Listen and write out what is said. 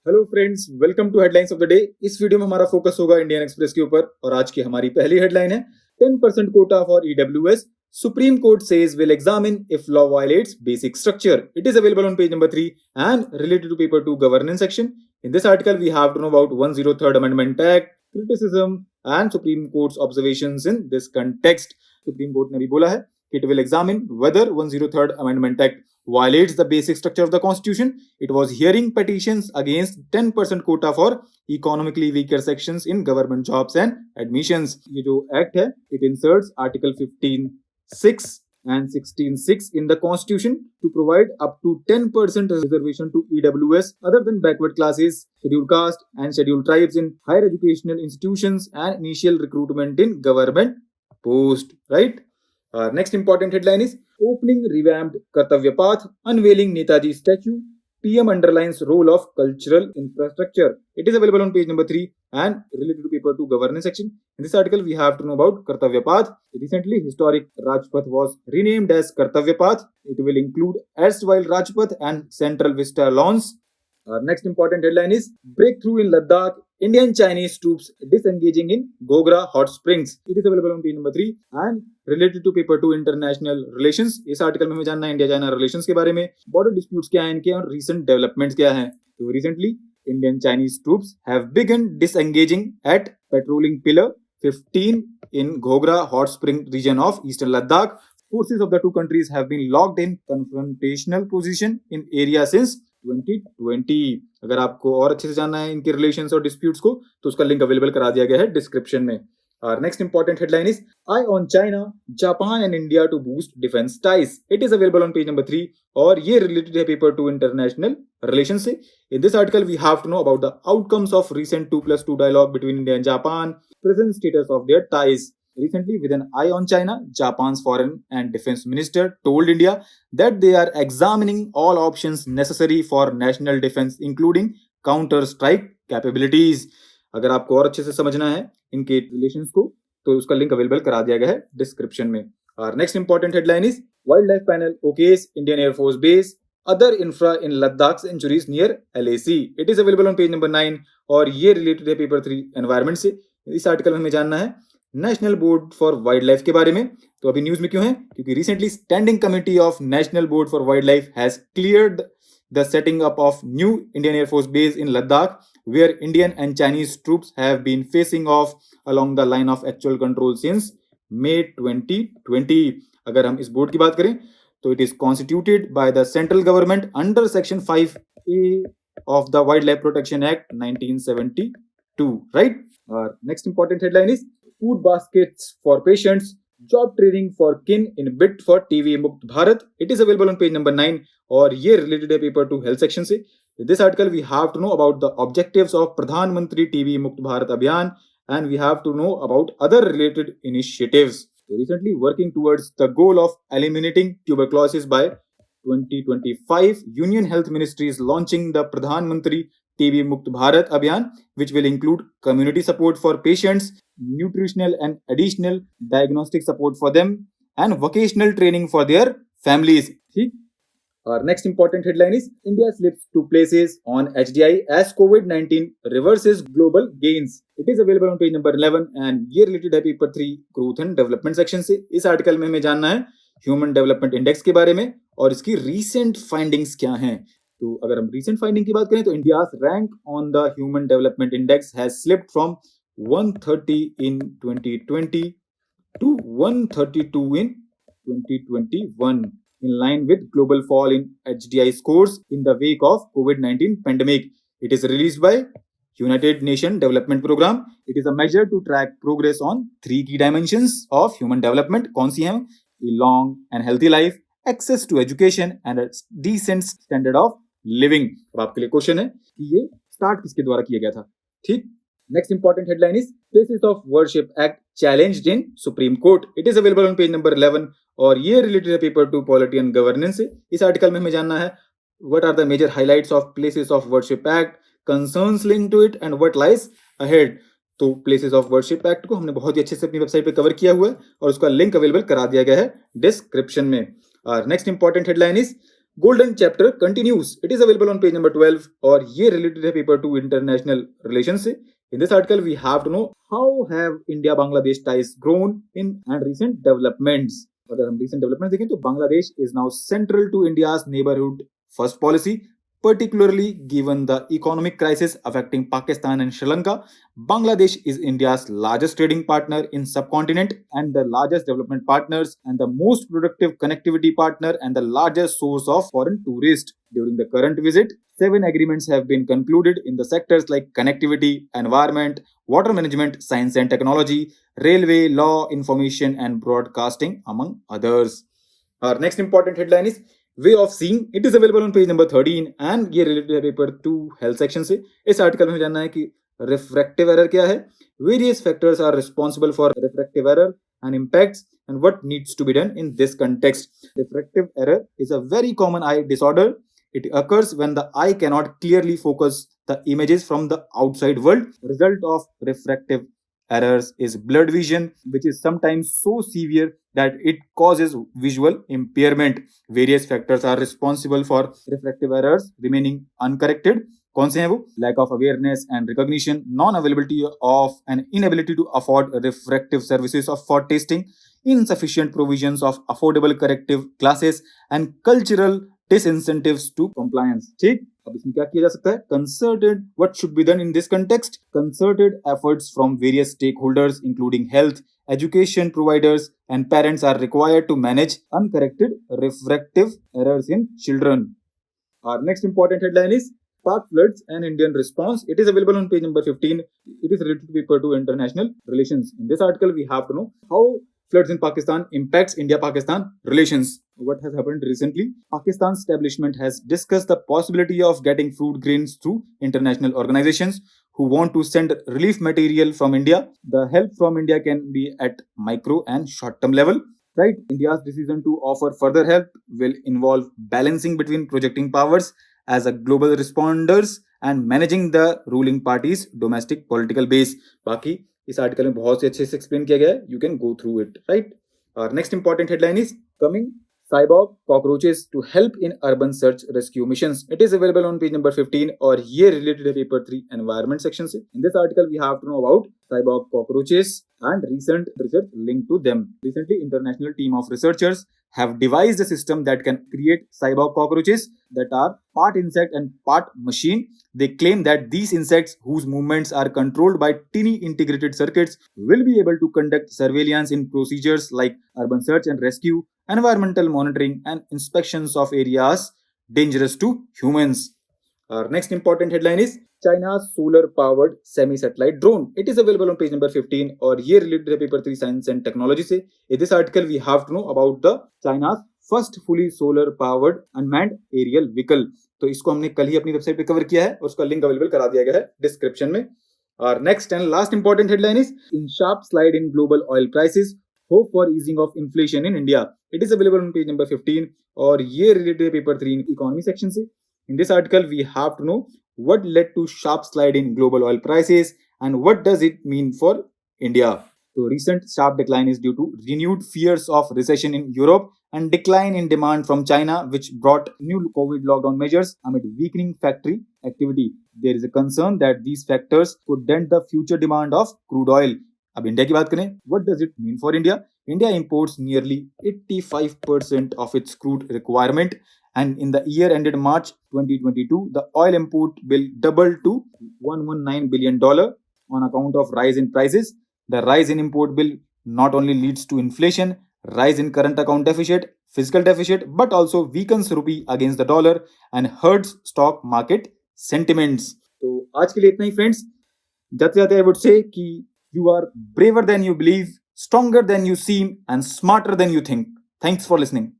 Hello friends, welcome to headlines of the day. इस video में हमारा फोकस होगा इंडियन एक्सप्रेस के ऊपर और आज की हमारी पहली हेडलाइन है 10% quota for EWS, Supreme Court says will examine if law violates basic structure. It is available on page number 3 and related to paper 2 governance section. In this article we have to know about 103rd amendment act, criticism and Supreme Court's observations in this context. Supreme Court ने भी बोला है कि it will examine whether 103rd amendment act violates the basic structure of the constitution. It was hearing petitions against 10% quota for economically weaker sections in government jobs and admissions. ये जो act है, it inserts article 15(6) and 16(6) in the constitution to provide up to 10% reservation to EWS other than backward classes, scheduled caste and scheduled tribes in higher educational institutions and initial recruitment in government post, right? Next important headline is opening revamped Karthavya Path, unveiling Netaji statue. PM underlines role of cultural infrastructure. It is available on page number 3 and related to paper 2 governance section. In this article, we have to know about Karthavya Path. Recently, historic Rajpath was renamed as Karthavya Path. It will include erstwhile Rajpath and Central Vista lawns. Next important headline is breakthrough in Ladakh, Indian Chinese troops disengaging in Gogra hot springs. It is available on page number 3 and related to paper 2 international relations. इस article में हमें जानना है India China relations के बारे में, border disputes क्या हैं इनके और रीसेंट डेवलपमेंट्स क्या हैं। तो recently Indian Chinese troops have begun disengaging at patrolling pillar 15 in Gogra hot spring region of eastern Ladakh. Forces of the two countries have been locked in confrontational position in area since 2020। अगर आपको और अच्छे से जानना है इनके relations और disputes को तो उसका लिंक अवेलेबल करा दिया गया है डिस्क्रिप्शन में। Our next important headline is Eye on China, Japan and India to boost defense ties. It is available on page number 3 और ये related है paper 2 international relations से। In this article we have to know about the outcomes of recent 2+2 dialogue between India and Japan, present status of their ties. Recently, with an eye on China, Japan's foreign and defense minister told India that they are examining all options necessary for national defense, including counter-strike capabilities. अगर आपको और अच्छे से समझना है इनके relations को तो उसका लिंक अवेलेबल करा दिया गया है डिस्क्रिप्शन में। और next important headline is wildlife panel okays Indian Air Force base other infra in Ladakh sanctuaries near LAC। It is available on page number 9 और ये रिलेटेड है पेपर 3 एनवायरमेंट से। इस आर्टिकल में हमें जानना है national board for wild life के बारे में। तो अभी न्यूज में क्यों है? क्योंकि recently standing committee of national board for wild life has cleared the setting up of new Indian Air Force base in Ladakh where Indian and Chinese troops have been facing off along the line of actual control since May 2020। अगर हम इस board की बात करें तो it is constituted by the central government under section 5A of the Wildlife Protection Act 1972, right? Next important headline is food baskets for patients, job training for kin in bid for TB मुक्त Bharat. It is available on page number 9 और ये related है paper 2 health section से। In this article, we have to know about the objectives of Pradhan Mantri TB Mukt Bharat Abhiyan and we have to know about other related initiatives. So recently working towards the goal of eliminating tuberculosis by 2025, Union Health Ministry is launching the Pradhan Mantri TB Mukt Bharat Abhiyan, which will include community support for patients, nutritional and additional diagnostic support for them, and vocational training for their families. ठीक? Our next important headline is India slips 2 places on HDI as COVID-19 reverses global gains. It is available on page number 11 and ये related है paper 3 growth and development section से। इस article में हमें जानना है human development index के बारे में और इसकी recent findings क्या हैं। तो अगर हम recent finding की बात करें तो India's rank on the human development index has slipped from 130 in 2020 to 132 in 2021. In line with global fall in HDI scores in the wake of COVID-19 pandemic. It is released by United Nations Development Program. It is a measure to track progress on 3 key dimensions of human development. कौन सी हैं? A long and healthy life, access to education and a decent standard of living. अब आपके लिए question है कि ये start किसके द्वारा किया गया था? ठीक। Next important headline is Places of Worship Act challenged in Supreme Court. It is available on page number 11 और ये रिलेटेड है पेपर 2 पॉलिटी एंड गवर्नेंस से। इस आर्टिकल में हमें जानना है what are the major highlights of places of worship act, concerns linked to it and what lies ahead. तो प्लेसेस ऑफ वर्शिप एक्ट को हमने बहुत ही अच्छे से अपनी वेबसाइट पे कवर किया हुआ है और उसका लिंक अवेलेबल करा दिया गया है डिस्क्रिप्शन में। Next important headline is Golden chapter continues. It is available on page number 12 और ये related है paper 2 international relations से. In this article, we have to know how have India-Bangladesh ties grown in and recent developments. अगर हम recent developments देखें तो Bangladesh is now central to India's neighborhood first policy, particularly given the economic crisis affecting Pakistan and Sri Lanka. Bangladesh is India's largest trading partner in subcontinent and the largest development partners and the most productive connectivity partner and the largest source of foreign tourists. During the current visit, 7 agreements have been concluded in the sectors like connectivity, environment, water management, science and technology, railway, law, information and broadcasting, among others. Our next important headline is way of seeing. It is available on page number 13 and ये related है paper 2 health section से. इस article में जानना है कि refractive error क्या है, various factors are responsible for refractive error and impacts and what needs to be done in this context. Refractive error is a very common eye disorder. It occurs when the eye cannot clearly focus the images from the outside world. Result of refractive errors is blurred vision, which is sometimes so severe that it causes visual impairment. Various factors are responsible for refractive errors remaining uncorrected. कौन से हैं वो? Lack of awareness and recognition, non-availability of and inability to afford refractive services for testing, insufficient provisions of affordable corrective classes, and cultural disincentives to compliance. ठीक, अब इसमें क्या किया जा सकता है? Concerted, what should be done in this context? Concerted efforts from various stakeholders, including health, education providers, and parents are required to manage uncorrected refractive errors in children. Our next important headline is Pak floods and Indian response. It is available on page number 15. It is related to paper 2 international relations. In this article, we have to know how floods in Pakistan impacts India-Pakistan relations. What has happened recently? Pakistan's establishment has discussed the possibility of getting food grains through international organizations who want to send relief material from India. The help from India can be at micro and short-term level. Right? India's decision to offer further help will involve balancing between projecting powers as a global responders and managing the ruling party's domestic political base. बाकी इस article में बहुत से अच्छे से explain किया गया है. You can go through it, right? Our next important headline is coming Cyborg Cockroaches to help in urban search rescue missions. It is available on page number 15 और ये related है paper 3 environment section से. In this article we have to know about Cyborg Cockroaches and recent research linked to them. Recently, international team of researchers have devised a system that can create cyborg cockroaches that are part insect and part machine. They claim that these insects, whose movements are controlled by tiny integrated circuits, will be able to conduct surveillance in procedures like urban search and rescue, environmental monitoring, and inspections of areas dangerous to humans. Our next important headline is China's solar-powered semi-satellite drone. It is available on page number 15 और ये related है paper 3 science and technology से. In this article we have to know about the China's first fully solar-powered unmanned aerial vehicle. तो इसको हमने कल ही अपनी website पे कवर किया है और उसका लिंक अवेलेबल करा दिया गया है डिस्क्रिप्शन में. Our next and last important headline is in sharp slide in global oil prices, hope for easing of inflation in India. It is available on page number 15 और ये related है paper 3 economy section से. In this article, we have to know what led to sharp slide in global oil prices and what does it mean for India. So recent sharp decline is due to renewed fears of recession in Europe and decline in demand from China, which brought new COVID lockdown measures amid weakening factory activity. There is a concern that these factors could dent the future demand of crude oil. अब India की बात करें, what does it mean for India? India imports nearly 85% of its crude requirement. And in the year ended March 2022, the oil import bill doubled to $119 billion on account of rise in prices. The rise in import bill not only leads to inflation, rise in current account deficit, fiscal deficit, but also weakens rupee against the dollar and hurts stock market sentiments. तो आज के लिए इतना ही friends. जाते जाते I would say कि you are braver than you believe, stronger than you seem, and smarter than you think. Thanks for listening.